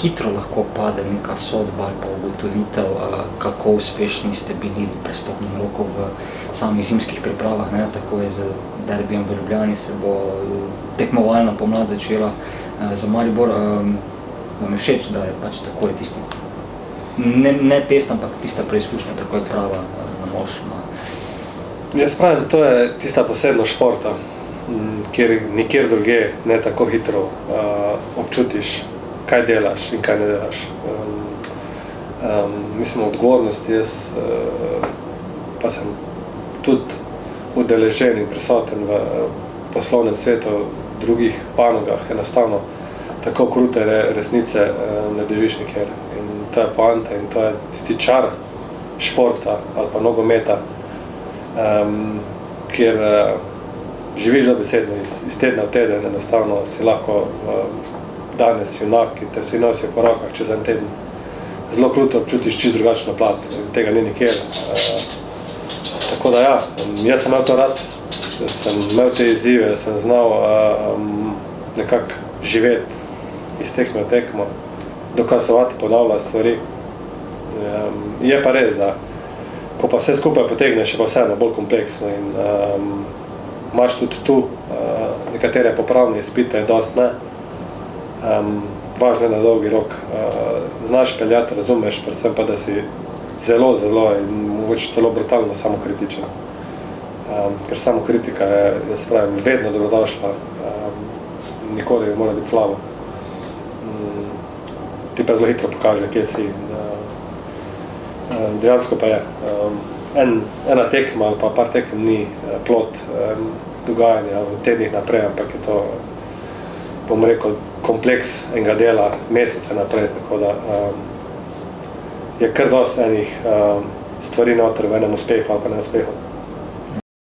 hitro lahko pade neka sodba ali pa ugotovitev, kako uspešni ste bili prestopnim rokom v samih zimskih pripravah, ne, tako je z derbijem v Ljubljani, se bo tekmovalna pomlad začela za Maribor. Vam je všeč, da je pač tako je tisto, ne test, ampak tista preizkušnja, tako je prava na mož. Jaz pravim, to je tista posebnost športa, kjer nikjer druge ne tako hitro občutiš, kaj delaš in kaj ne delaš. Mislim, odgovornost, jaz pa sem tudi udeležen in prisoten v poslovnem svetu, v drugih panogah, enostavno tako krute resnice ne doživiš nikjer. In to je poanta in to je tisti čar športa ali pa nogometa, kjer živiš dobesedno iz tedna v teden, enostavno si lahko danes junak in te vsi nosijo po rokah čez en teden. Zelo kruto občutiš čisto drugačno plat, tega ni nikjer. Tako da ja, jaz sem imel to rad, sem imel te izzive, sem znal nekako živeti iz tekme v tekmo, dokazovati, ponavljati stvari. Je pa res, da ko pa vse skupaj potegneš, je pa vseeno bolj kompleksno in imaš tudi tu nekatere popravne izpite, dost ne. Važno je na dolgi rok. Znaš peljati, razumeš, predvsem pa, da si zelo, zelo in mogoče celo brutalno samokritičen. Ker samokritika je, jaz pravim, vedno dobrodošla, nikoli mora biti slabo. Ti pa zelo hitro pokaže, kje si. Dejansko pa je. Ena tekma ali pa par tekem ni plod dogajanja v tednih naprej, ampak je to, bom rekel, kompleks enega dela mesece naprej, tako da je kar dosti enih stvari noter v enem uspehu ali pa neuspehu.